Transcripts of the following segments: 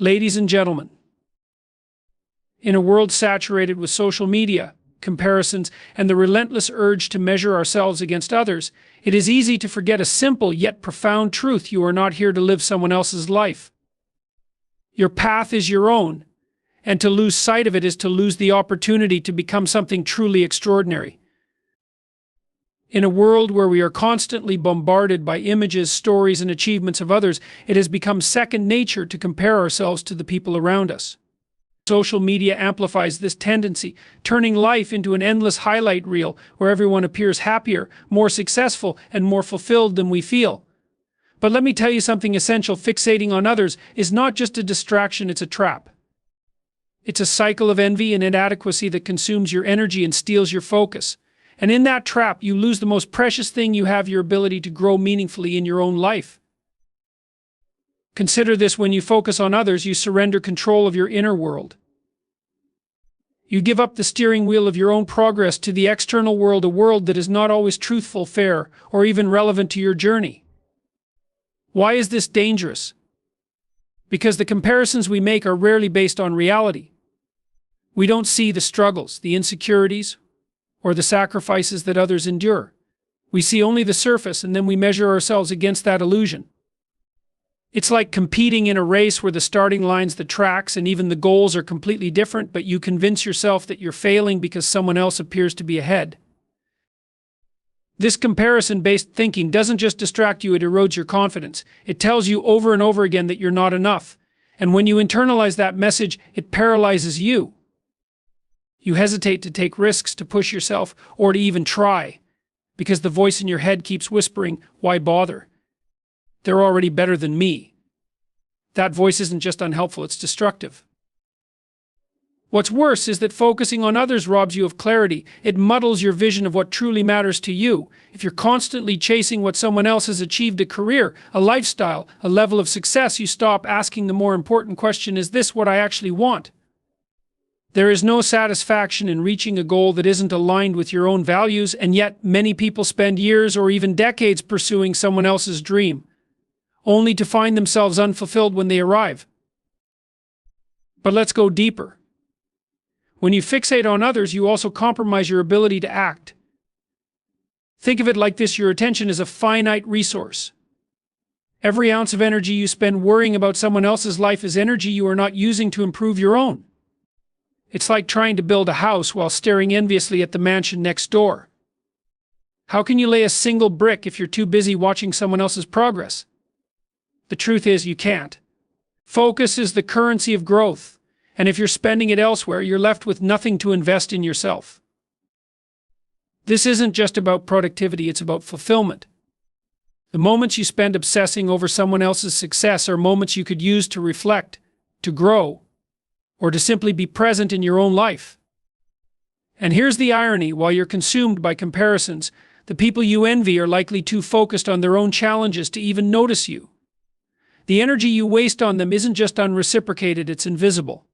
Ladies and gentlemen, in a world saturated with social media, comparisons, and the relentless urge to measure ourselves against others, it is easy to forget a simple yet profound truth: you are not here to live someone else's life. Your path is your own, and to lose sight of it is to lose the opportunity to become something truly extraordinary. In a world where we are constantly bombarded by images, stories, and achievements of others, it has become second nature to compare ourselves to the people around us. Social media amplifies this tendency, turning life into an endless highlight reel where everyone appears happier, more successful, and more fulfilled than we feel. But let me tell you something essential: fixating on others is not just a distraction, it's a trap. It's a cycle of envy and inadequacy that consumes your energy and steals your focus. And in that trap, you lose the most precious thing you have: your ability to grow meaningfully in your own life. Consider this: when you focus on others, you surrender control of your inner world. You give up the steering wheel of your own progress to the external world, a world that is not always truthful, fair, or even relevant to your journey. Why is this dangerous? Because the comparisons we make are rarely based on reality. We don't see the struggles, the insecurities, or the sacrifices that others endure. We see only the surface, and then we measure ourselves against that illusion. It's like competing in a race where the starting lines, the tracks, and even the goals are completely different, but you convince yourself that you're failing because someone else appears to be ahead. This comparison-based thinking doesn't just distract you, it erodes your confidence. It tells you over and over again that you're not enough. And when you internalize that message, it paralyzes you. You hesitate to take risks, to push yourself, or to even try, because the voice in your head keeps whispering, "Why bother? They're already better than me." That voice isn't just unhelpful, it's destructive. What's worse is that focusing on others robs you of clarity. It muddles your vision of what truly matters to you. If you're constantly chasing what someone else has achieved, a career, a lifestyle, a level of success, you stop asking the more important question: is this what I actually want? There is no satisfaction in reaching a goal that isn't aligned with your own values, and yet many people spend years or even decades pursuing someone else's dream, only to find themselves unfulfilled when they arrive. But let's go deeper. When you fixate on others, you also compromise your ability to act. Think of it like this: your attention is a finite resource. Every ounce of energy you spend worrying about someone else's life is energy you are not using to improve your own. It's like trying to build a house while staring enviously at the mansion next door. How can you lay a single brick if you're too busy watching someone else's progress? The truth is, you can't. Focus is the currency of growth, and if you're spending it elsewhere, you're left with nothing to invest in yourself. This isn't just about productivity, it's about fulfillment. The moments you spend obsessing over someone else's success are moments you could use to reflect, to grow, or to simply be present in your own life. And here's the irony: while you're consumed by comparisons, the people you envy are likely too focused on their own challenges to even notice you. The energy you waste on them isn't just unreciprocated, it's invisible.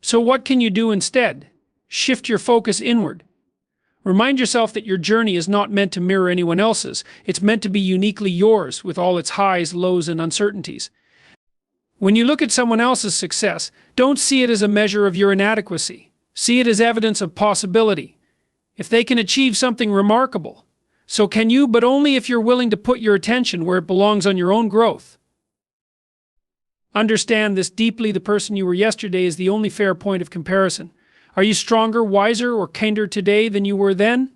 So what can you do instead? Shift your focus inward. Remind yourself that your journey is not meant to mirror anyone else's. It's meant to be uniquely yours, with all its highs, lows, and uncertainties. When you look at someone else's success, don't see it as a measure of your inadequacy. See it as evidence of possibility. If they can achieve something remarkable, so can you, but only if you're willing to put your attention where it belongs, on your own growth. Understand this deeply: the person you were yesterday is the only fair point of comparison. Are you stronger, wiser, or kinder today than you were then?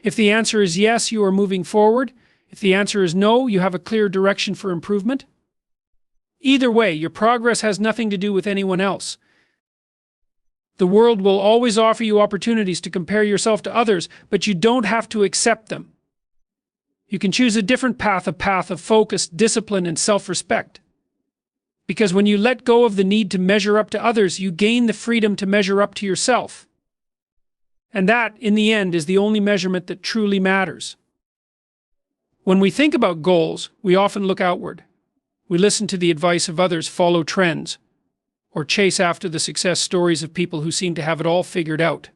If the answer is yes, you are moving forward. If the answer is no, you have a clear direction for improvement. Either way, your progress has nothing to do with anyone else. The world will always offer you opportunities to compare yourself to others, but you don't have to accept them. You can choose a different path, a path of focus, discipline, and self-respect. Because when you let go of the need to measure up to others, you gain the freedom to measure up to yourself. And that, in the end, is the only measurement that truly matters. When we think about goals, we often look outward. We listen to the advice of others, follow trends, or chase after the success stories of people who seem to have it all figured out.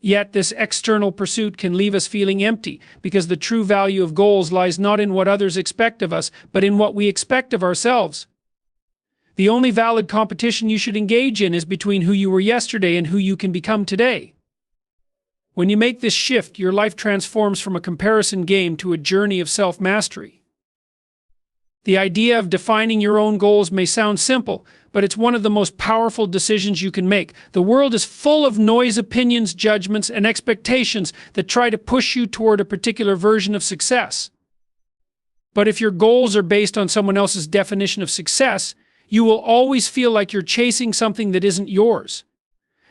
Yet this external pursuit can leave us feeling empty, because the true value of goals lies not in what others expect of us, but in what we expect of ourselves. The only valid competition you should engage in is between who you were yesterday and who you can become today. When you make this shift, your life transforms from a comparison game to a journey of self-mastery. The idea of defining your own goals may sound simple, but it's one of the most powerful decisions you can make. The world is full of noise, opinions, judgments, and expectations that try to push you toward a particular version of success. But if your goals are based on someone else's definition of success, you will always feel like you're chasing something that isn't yours.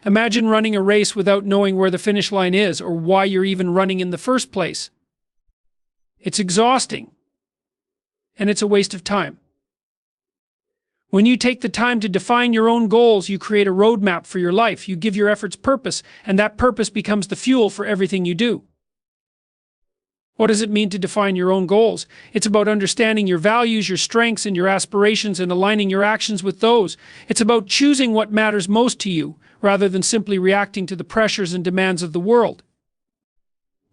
Imagine running a race without knowing where the finish line is or why you're even running in the first place. It's exhausting, and it's a waste of time. When you take the time to define your own goals, you create a roadmap for your life. You give your efforts purpose, and that purpose becomes the fuel for everything you do. What does it mean to define your own goals? It's about understanding your values, your strengths, and your aspirations and aligning your actions with those. It's about choosing what matters most to you, rather than simply reacting to the pressures and demands of the world.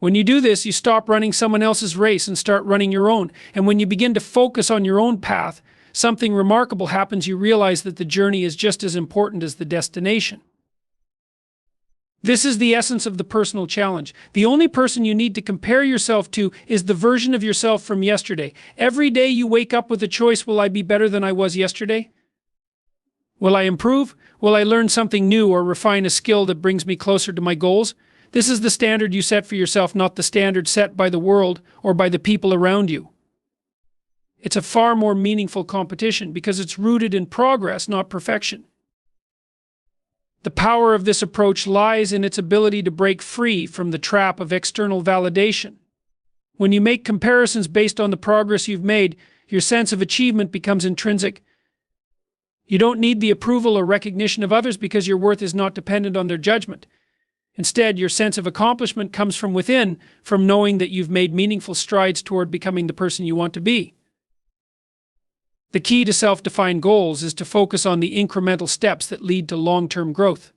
When you do this, you stop running someone else's race and start running your own. And when you begin to focus on your own path, something remarkable happens. You realize that the journey is just as important as the destination. This is the essence of the personal challenge. The only person you need to compare yourself to is the version of yourself from yesterday. Every day you wake up with a choice: will I be better than I was yesterday? Will I improve? Will I learn something new or refine a skill that brings me closer to my goals? This is the standard you set for yourself, not the standard set by the world or by the people around you. It's a far more meaningful competition because it's rooted in progress, not perfection. The power of this approach lies in its ability to break free from the trap of external validation. When you make comparisons based on the progress you've made, your sense of achievement becomes intrinsic. You don't need the approval or recognition of others because your worth is not dependent on their judgment. Instead, your sense of accomplishment comes from within, from knowing that you've made meaningful strides toward becoming the person you want to be. The key to self-defined goals is to focus on the incremental steps that lead to long-term growth.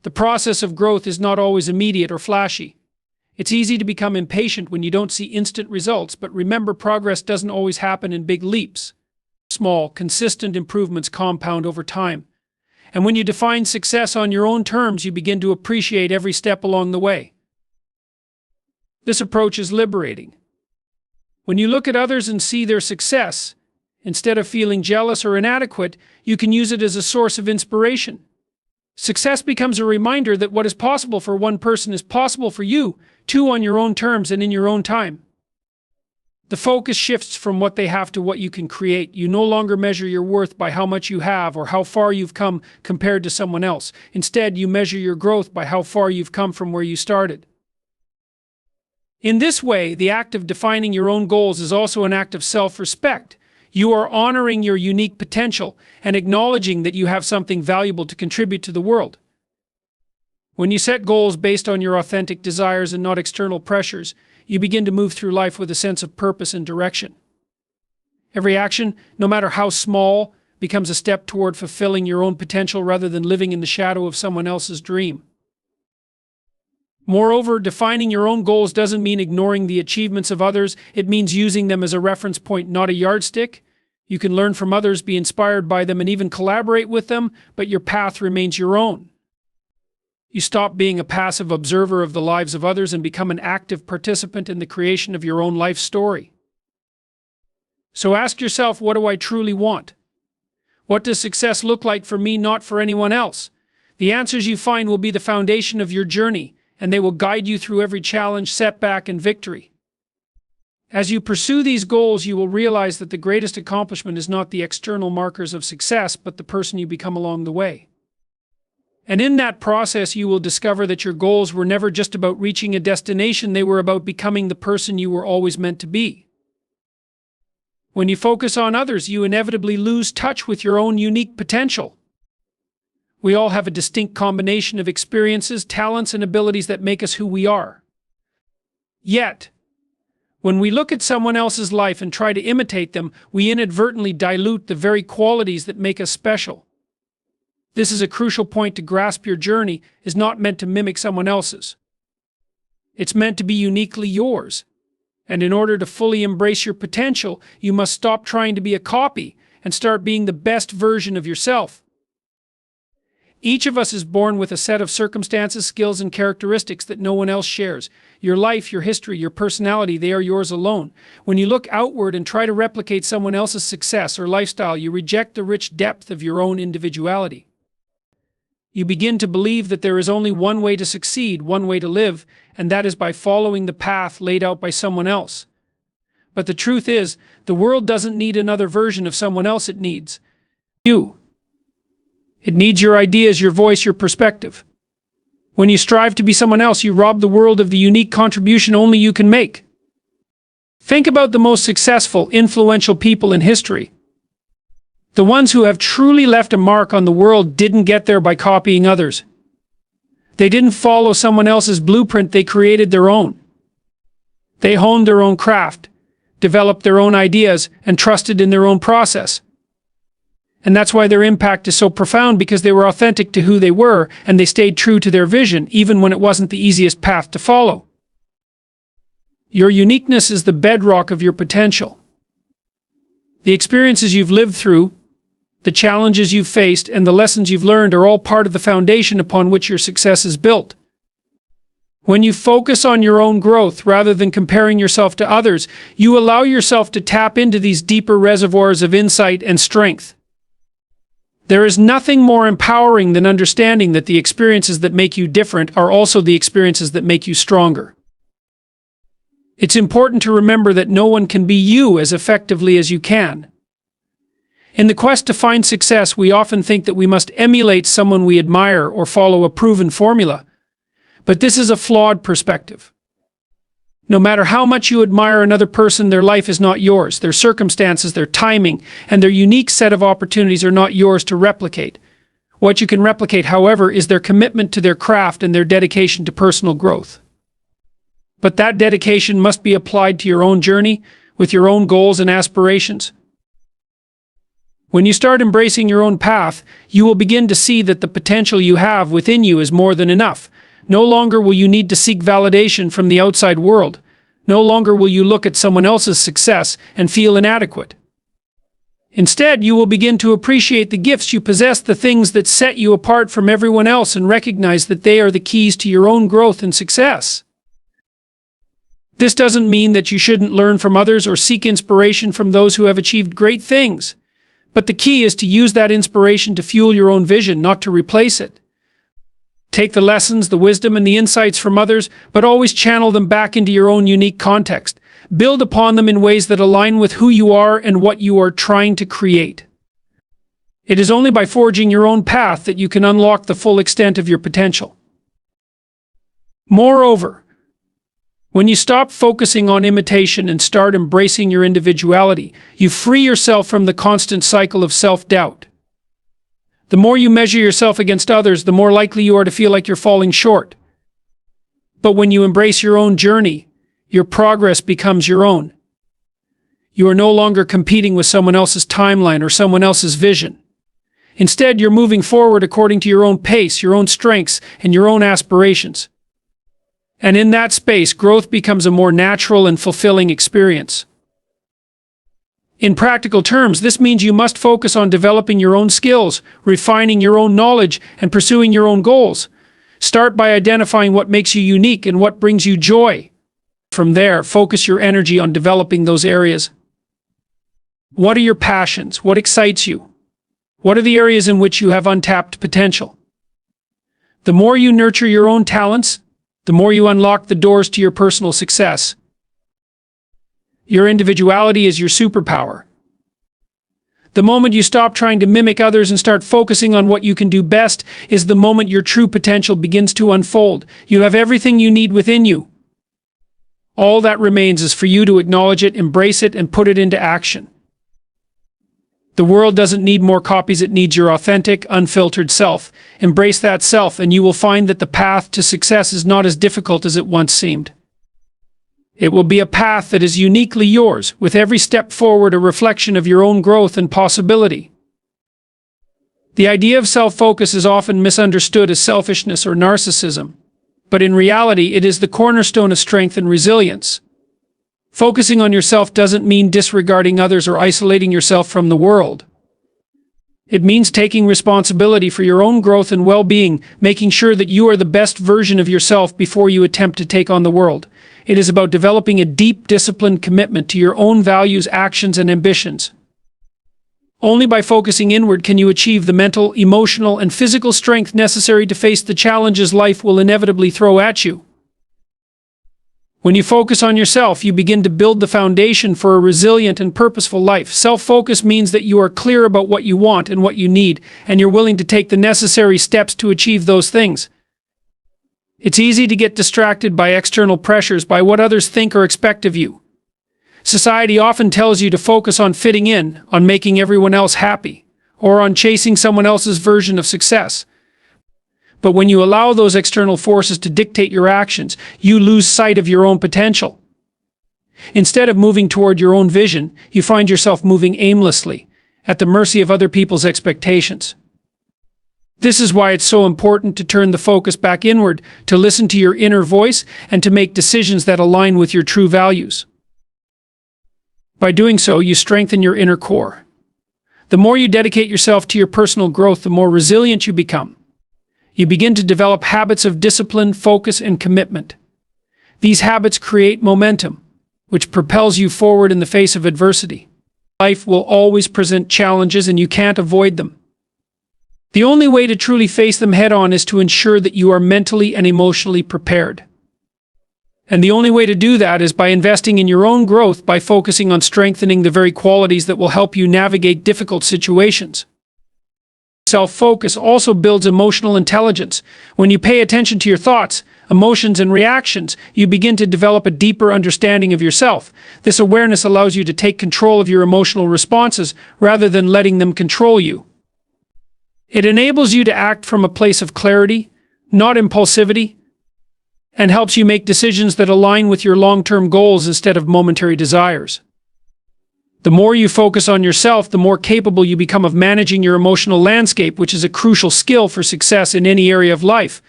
The process of growth is not always immediate or flashy. It's easy to become impatient when you don't see instant results, but remember, progress doesn't always happen in big leaps. Small, consistent improvements compound over time. And when you define success on your own terms, you begin to appreciate every step along the way. This approach is liberating. When you look at others and see their success, instead of feeling jealous or inadequate, you can use it as a source of inspiration. Success becomes a reminder that what is possible for one person is possible for you, too, on your own terms and in your own time. The focus shifts from what they have to what you can create. You no longer measure your worth by how much you have or how far you've come compared to someone else. Instead, you measure your growth by how far you've come from where you started. In this way, the act of defining your own goals is also an act of self-respect. You are honoring your unique potential and acknowledging that you have something valuable to contribute to the world. When you set goals based on your authentic desires and not external pressures, you begin to move through life with a sense of purpose and direction. Every action, no matter how small, becomes a step toward fulfilling your own potential rather than living in the shadow of someone else's dream. Moreover, defining your own goals doesn't mean ignoring the achievements of others. It means using them as a reference point, not a yardstick. You can learn from others, be inspired by them, and even collaborate with them, but your path remains your own. You stop being a passive observer of the lives of others and become an active participant in the creation of your own life story. So ask yourself, what do I truly want? What does success look like for me, not for anyone else? The answers you find will be the foundation of your journey, and they will guide you through every challenge, setback, and victory. As you pursue these goals, you will realize that the greatest accomplishment is not the external markers of success, but the person you become along the way. And in that process, you will discover that your goals were never just about reaching a destination, they were about becoming the person you were always meant to be. When you focus on others, you inevitably lose touch with your own unique potential. We all have a distinct combination of experiences, talents, and abilities that make us who we are. Yet, when we look at someone else's life and try to imitate them, we inadvertently dilute the very qualities that make us special. This is a crucial point to grasp. Your journey is not meant to mimic someone else's. It's meant to be uniquely yours. And in order to fully embrace your potential, you must stop trying to be a copy and start being the best version of yourself. Each of us is born with a set of circumstances, skills, and characteristics that no one else shares. Your life, your history, your personality, they are yours alone. When you look outward and try to replicate someone else's success or lifestyle, you reject the rich depth of your own individuality. You begin to believe that there is only one way to succeed, one way to live, and that is by following the path laid out by someone else. But the truth is, the world doesn't need another version of someone else, it needs you. It needs your ideas, your voice, your perspective. When you strive to be someone else, you rob the world of the unique contribution only you can make. Think about the most successful, influential people in history. The ones who have truly left a mark on the world didn't get there by copying others. They didn't follow someone else's blueprint, they created their own. They honed their own craft, developed their own ideas, and trusted in their own process. And that's why their impact is so profound, because they were authentic to who they were, and they stayed true to their vision, even when it wasn't the easiest path to follow. Your uniqueness is the bedrock of your potential. The experiences you've lived through, the challenges you've faced, and the lessons you've learned are all part of the foundation upon which your success is built. When you focus on your own growth rather than comparing yourself to others, you allow yourself to tap into these deeper reservoirs of insight and strength. There is nothing more empowering than understanding that the experiences that make you different are also the experiences that make you stronger. It's important to remember that no one can be you as effectively as you can. In the quest to find success, we often think that we must emulate someone we admire or follow a proven formula. But this is a flawed perspective. No matter how much you admire another person, their life is not yours. Their circumstances, their timing, and their unique set of opportunities are not yours to replicate. What you can replicate, however, is their commitment to their craft and their dedication to personal growth. But that dedication must be applied to your own journey, with your own goals and aspirations. When you start embracing your own path, you will begin to see that the potential you have within you is more than enough. No longer will you need to seek validation from the outside world. No longer will you look at someone else's success and feel inadequate. Instead, you will begin to appreciate the gifts you possess, the things that set you apart from everyone else, and recognize that they are the keys to your own growth and success. This doesn't mean that you shouldn't learn from others or seek inspiration from those who have achieved great things. But the key is to use that inspiration to fuel your own vision, not to replace it. Take the lessons, the wisdom, and the insights from others, but always channel them back into your own unique context. Build upon them in ways that align with who you are and what you are trying to create. It is only by forging your own path that you can unlock the full extent of your potential. Moreover, when you stop focusing on imitation and start embracing your individuality, you free yourself from the constant cycle of self-doubt. The more you measure yourself against others, the more likely you are to feel like you're falling short. But when you embrace your own journey, your progress becomes your own. You are no longer competing with someone else's timeline or someone else's vision. Instead, you're moving forward according to your own pace, your own strengths, and your own aspirations. And in that space, growth becomes a more natural and fulfilling experience. In practical terms, this means you must focus on developing your own skills, refining your own knowledge, and pursuing your own goals. Start by identifying what makes you unique and what brings you joy. From there, focus your energy on developing those areas. What are your passions? What excites you? What are the areas in which you have untapped potential? The more you nurture your own talents, the more you unlock the doors to your personal success. Your individuality is your superpower. The moment you stop trying to mimic others and start focusing on what you can do best is the moment your true potential begins to unfold. You have everything you need within you. All that remains is for you to acknowledge it, embrace it, and put it into action. The world doesn't need more copies, it needs your authentic, unfiltered self. Embrace that self, and you will find that the path to success is not as difficult as it once seemed. It will be a path that is uniquely yours, with every step forward a reflection of your own growth and possibility. The idea of self-focus is often misunderstood as selfishness or narcissism, but in reality it is the cornerstone of strength and resilience. Focusing on yourself doesn't mean disregarding others or isolating yourself from the world. It means taking responsibility for your own growth and well-being, making sure that you are the best version of yourself before you attempt to take on the world. It is about developing a deep, disciplined commitment to your own values, actions, and ambitions. Only by focusing inward can you achieve the mental, emotional, and physical strength necessary to face the challenges life will inevitably throw at you. When you focus on yourself, you begin to build the foundation for a resilient and purposeful life. Self-focus means that you are clear about what you want and what you need, and you're willing to take the necessary steps to achieve those things. It's easy to get distracted by external pressures, by what others think or expect of you. Society often tells you to focus on fitting in, on making everyone else happy, or on chasing someone else's version of success. But when you allow those external forces to dictate your actions, you lose sight of your own potential. Instead of moving toward your own vision, you find yourself moving aimlessly, at the mercy of other people's expectations. This is why it's so important to turn the focus back inward, to listen to your inner voice, and to make decisions that align with your true values. By doing so, you strengthen your inner core. The more you dedicate yourself to your personal growth, the more resilient you become. You begin to develop habits of discipline, focus, and commitment. These habits create momentum, which propels you forward in the face of adversity. Life will always present challenges, and you can't avoid them. The only way to truly face them head-on is to ensure that you are mentally and emotionally prepared. And the only way to do that is by investing in your own growth, by focusing on strengthening the very qualities that will help you navigate difficult situations. Self-focus also builds emotional intelligence. When you pay attention to your thoughts, emotions, and reactions, you begin to develop a deeper understanding of yourself. This awareness allows you to take control of your emotional responses rather than letting them control you. It enables you to act from a place of clarity, not impulsivity, and helps you make decisions that align with your long-term goals instead of momentary desires. The more you focus on yourself, the more capable you become of managing your emotional landscape, which is a crucial skill for success in any area of life.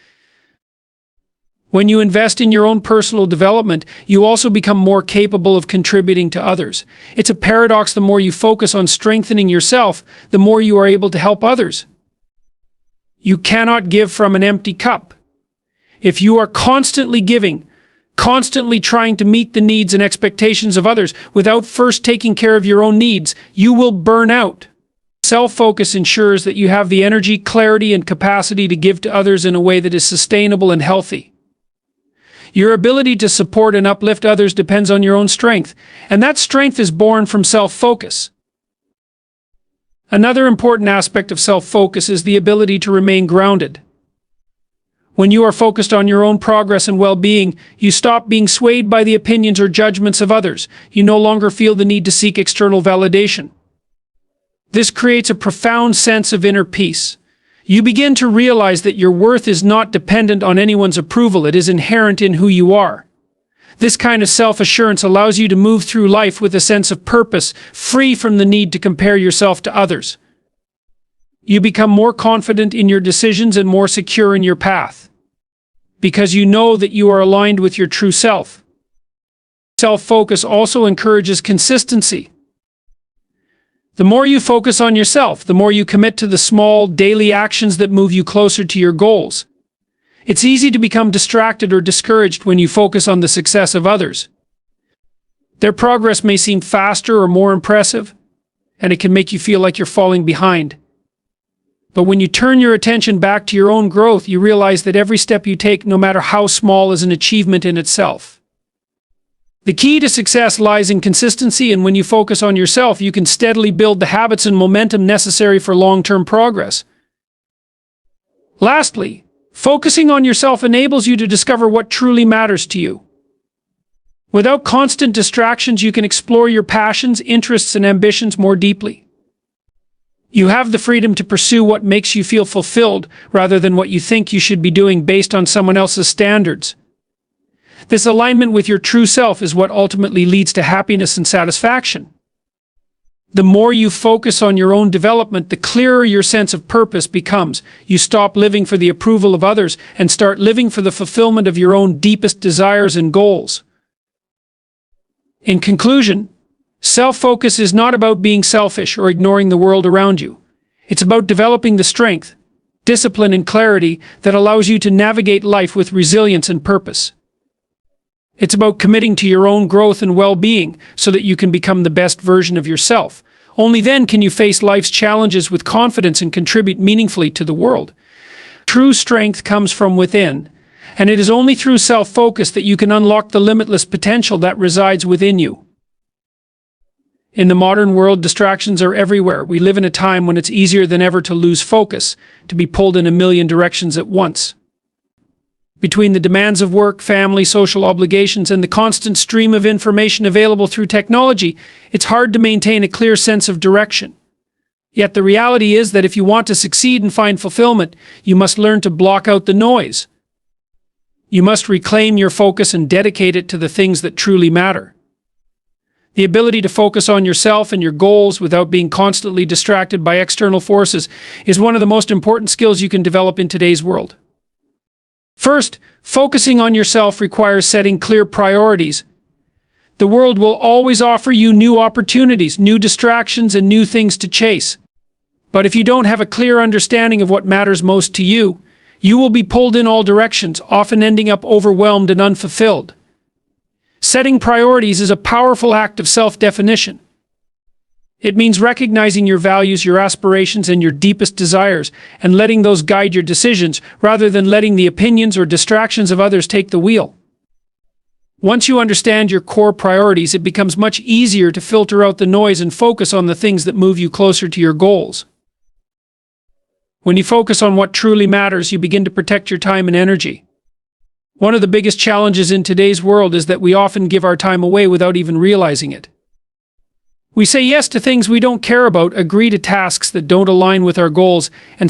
When you invest in your own personal development, you also become more capable of contributing to others. It's a paradox. The more you focus on strengthening yourself, the more you are able to help others. You cannot give from an empty cup. If you are constantly giving, constantly trying to meet the needs and expectations of others without first taking care of your own needs, you will burn out. Self-focus ensures that you have the energy, clarity, and capacity to give to others in a way that is sustainable and healthy. Your ability to support and uplift others depends on your own strength, and that strength is born from self-focus. Another important aspect of self-focus is the ability to remain grounded. When you are focused on your own progress and well-being, you stop being swayed by the opinions or judgments of others. You no longer feel the need to seek external validation. This creates a profound sense of inner peace. You begin to realize that your worth is not dependent on anyone's approval. It is inherent in who you are. This kind of self-assurance allows you to move through life with a sense of purpose, free from the need to compare yourself to others. You become more confident in your decisions and more secure in your path, because you know that you are aligned with your true self. Self-focus also encourages consistency. The more you focus on yourself, the more you commit to the small, daily actions that move you closer to your goals. It's easy to become distracted or discouraged when you focus on the success of others. Their progress may seem faster or more impressive, and it can make you feel like you're falling behind. But when you turn your attention back to your own growth, you realize that every step you take, no matter how small, is an achievement in itself. The key to success lies in consistency, and when you focus on yourself, you can steadily build the habits and momentum necessary for long-term progress. Lastly, focusing on yourself enables you to discover what truly matters to you. Without constant distractions, you can explore your passions, interests, and ambitions more deeply. You have the freedom to pursue what makes you feel fulfilled rather than what you think you should be doing based on someone else's standards. This alignment with your true self is what ultimately leads to happiness and satisfaction. The more you focus on your own development, the clearer your sense of purpose becomes. You stop living for the approval of others and start living for the fulfillment of your own deepest desires and goals. In conclusion, self-focus is not about being selfish or ignoring the world around you. It's about developing the strength, discipline, and clarity that allows you to navigate life with resilience and purpose. It's about committing to your own growth and well-being so that you can become the best version of yourself. Only then can you face life's challenges with confidence and contribute meaningfully to the world. True strength comes from within, and it is only through self-focus that you can unlock the limitless potential that resides within you. In the modern world, distractions are everywhere. We live in a time when it's easier than ever to lose focus, to be pulled in a million directions at once. Between the demands of work, family, social obligations, and the constant stream of information available through technology, it's hard to maintain a clear sense of direction. Yet the reality is that if you want to succeed and find fulfillment, you must learn to block out the noise. You must reclaim your focus and dedicate it to the things that truly matter. The ability to focus on yourself and your goals without being constantly distracted by external forces is one of the most important skills you can develop in today's world. First, focusing on yourself requires setting clear priorities. The world will always offer you new opportunities, new distractions, and new things to chase. But if you don't have a clear understanding of what matters most to you, you will be pulled in all directions, often ending up overwhelmed and unfulfilled. Setting priorities is a powerful act of self-definition. It means recognizing your values, your aspirations, and your deepest desires, and letting those guide your decisions, rather than letting the opinions or distractions of others take the wheel. Once you understand your core priorities, it becomes much easier to filter out the noise and focus on the things that move you closer to your goals. When you focus on what truly matters, you begin to protect your time and energy. One of the biggest challenges in today's world is that we often give our time away without even realizing it. We say yes to things we don't care about, agree to tasks that don't align with our goals, and